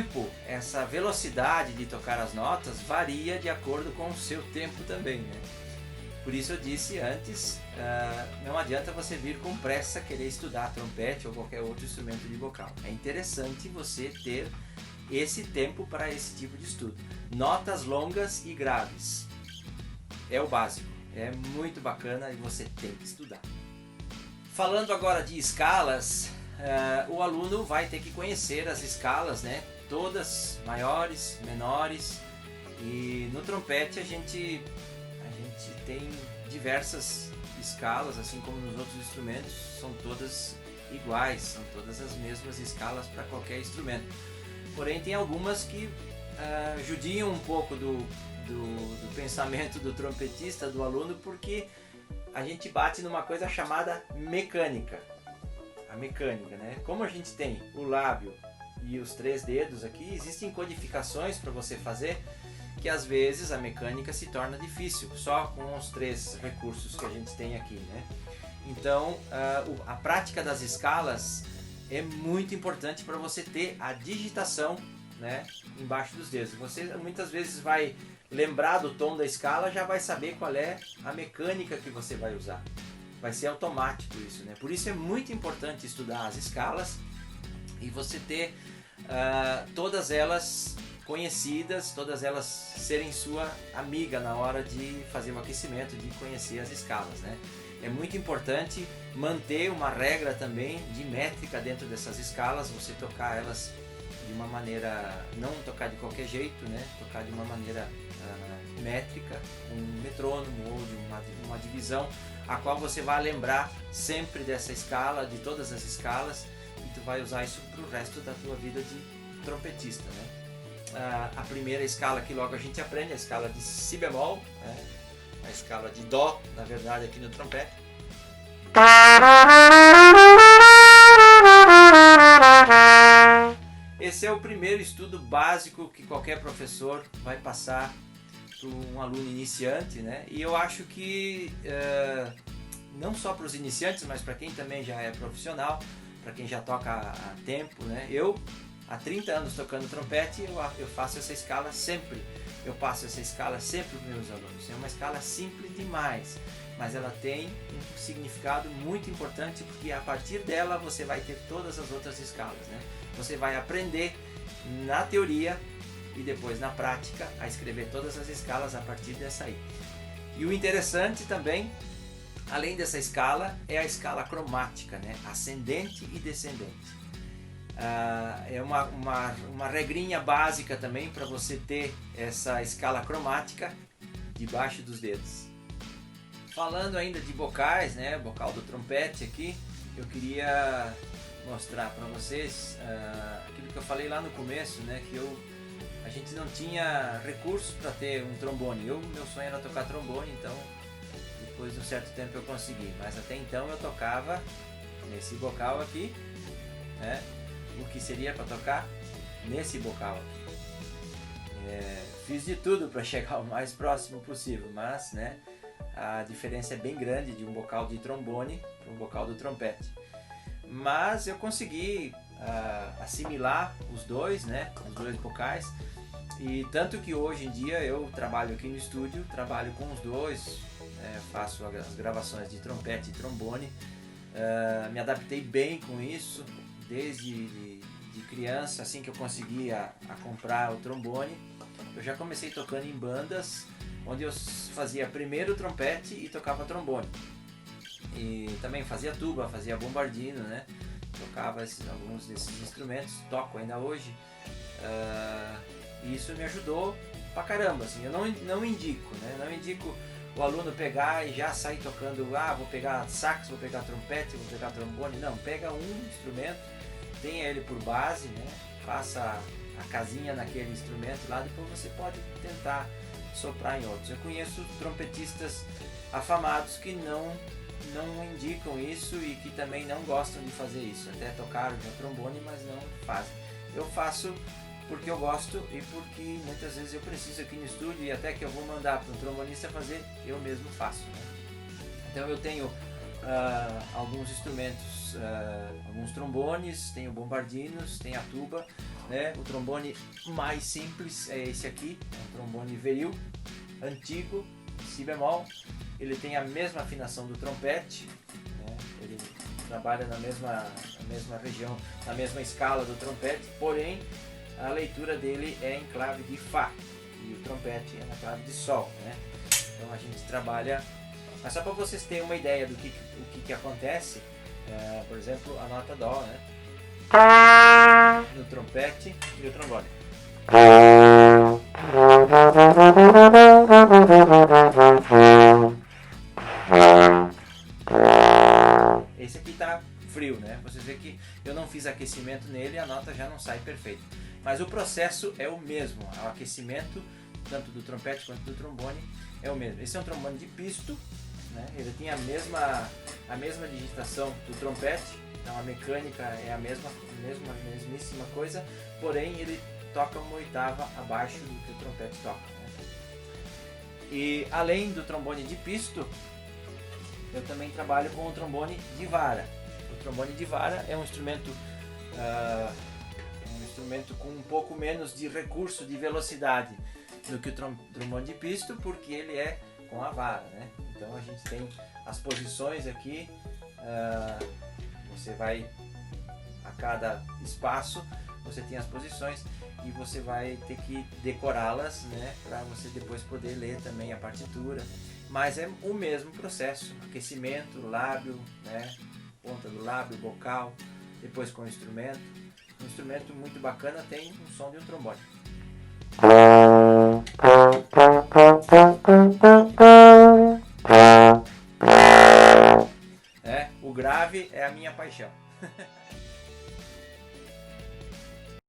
tempo, essa velocidade de tocar as notas varia de acordo com o seu tempo também, né? Por isso eu disse antes, não adianta você vir com pressa querer estudar trompete ou qualquer outro instrumento de vocal. É interessante você ter esse tempo para esse tipo de estudo. Notas longas e graves é o básico, é muito bacana e você tem que estudar. Falando agora de escalas, o aluno vai ter que conhecer as escalas, né? Todas maiores, menores, e no trompete a gente tem diversas escalas, assim como nos outros instrumentos, são todas iguais, são todas as mesmas escalas para qualquer instrumento. Porém tem algumas que judiam um pouco do pensamento do trompetista, do aluno, porque a gente bate numa coisa chamada mecânica. A mecânica, né? Como a gente tem o lábio e os 3 dedos aqui, existem codificações para você fazer que às vezes a mecânica se torna difícil, só com os 3 recursos que a gente tem aqui, né? Então, a prática das escalas é muito importante para você ter a digitação, né, embaixo dos dedos. Você muitas vezes vai lembrar do tom da escala, já vai saber qual é a mecânica que você vai usar. Vai ser automático isso, né? Por isso é muito importante estudar as escalas e você ter todas elas conhecidas, todas elas serem sua amiga na hora de fazer o aquecimento, de conhecer as escalas, né? É muito importante manter uma regra também de métrica dentro dessas escalas, você tocar elas de uma maneira, não tocar de qualquer jeito, né? Tocar de uma maneira métrica, um metrônomo ou de uma divisão, a qual você vai lembrar sempre dessa escala, de todas as escalas, e tu vai usar isso para o resto da tua vida de trompetista, né? A primeira escala que logo a gente aprende, a escala de si bemol, né? A escala de dó, na verdade, aqui no trompete. Esse é o primeiro estudo básico que qualquer professor vai passar para um aluno iniciante, né? E eu acho que não só para os iniciantes, mas para quem também já é profissional, para quem já toca há tempo, né? Eu, há 30 anos tocando trompete, eu faço essa escala sempre. Eu passo essa escala sempre para os meus alunos. É uma escala simples demais, mas ela tem um significado muito importante, porque a partir dela você vai ter todas as outras escalas, né? Você vai aprender na teoria e depois na prática a escrever todas as escalas a partir dessa aí. E o interessante também, além dessa escala, é a escala cromática, né? Ascendente e descendente. É uma regrinha básica também para você ter essa escala cromática debaixo dos dedos. Falando ainda de vocais, né, bocal do trompete aqui, eu queria mostrar para vocês aquilo que eu falei lá no começo, né, que a gente não tinha recursos para ter um trombone. Meu sonho era tocar trombone, então depois de um certo tempo eu consegui, mas até então eu tocava nesse bocal aqui, né? O que seria para tocar nesse bocal aqui. Fiz de tudo para chegar o mais próximo possível, mas, né, a diferença é bem grande de um bocal de trombone para um bocal do trompete. Mas eu consegui assimilar os dois, né, os dois bocais, e tanto que hoje em dia eu trabalho aqui no estúdio, trabalho com os dois, faço as gravações de trompete e trombone. Me adaptei bem com isso desde de criança. Assim que eu consegui a comprar o trombone, eu já comecei tocando em bandas onde eu fazia primeiro trompete e tocava trombone, e também fazia tuba, fazia bombardino, né? Tocava alguns desses instrumentos, toco ainda hoje. E isso me ajudou pra caramba, assim. Eu não indico, né? Não indico o aluno pegar e já sair tocando, vou pegar sax, vou pegar trompete, vou pegar trombone. Não, pega um instrumento, tenha ele por base, né? Faça a casinha naquele instrumento lá, depois você pode tentar soprar em outros. Eu conheço trompetistas afamados que não indicam isso e que também não gostam de fazer isso. Até tocaram no trombone, mas não fazem. Eu faço porque eu gosto e porque muitas vezes eu preciso aqui no estúdio, e até que eu vou mandar para um trombonista fazer, eu mesmo faço, né? Então eu tenho alguns instrumentos, alguns trombones, tem o bombardinos, tem a tuba, né? O trombone mais simples é esse aqui, é um trombone viril, antigo, si bemol. Ele tem a mesma afinação do trompete, né? Ele trabalha na mesma região, na mesma escala do trompete, porém a leitura dele é em clave de Fá e o trompete é na clave de Sol, né? Então a gente trabalha, mas só para vocês terem uma ideia do que acontece, por exemplo, a nota Dó, né? No trompete e o trombone. Esse aqui tá frio, né? Vocês veem que eu não fiz aquecimento nele e a nota já não sai perfeita. Mas o processo é o mesmo, o aquecimento tanto do trompete quanto do trombone é o mesmo. Esse é um trombone de pisto, né? Ele tem a mesma digitação do trompete, então a mecânica é a mesmíssima coisa, porém ele toca uma oitava abaixo do que o trompete toca, né? E além do trombone de pisto, eu também trabalho com o trombone de vara. O trombone de vara é um instrumento com um pouco menos de recurso de velocidade do que o trombone de pisto, porque ele é com a vara, né? Então a gente tem as posições aqui, você vai a cada espaço, você tem as posições e você vai ter que decorá-las, né, para você depois poder ler também a partitura. Mas é o mesmo processo, aquecimento, lábio, né, ponta do lábio, bocal, depois com o instrumento. Um instrumento muito bacana, tem um som de um trombone. O grave é a minha paixão.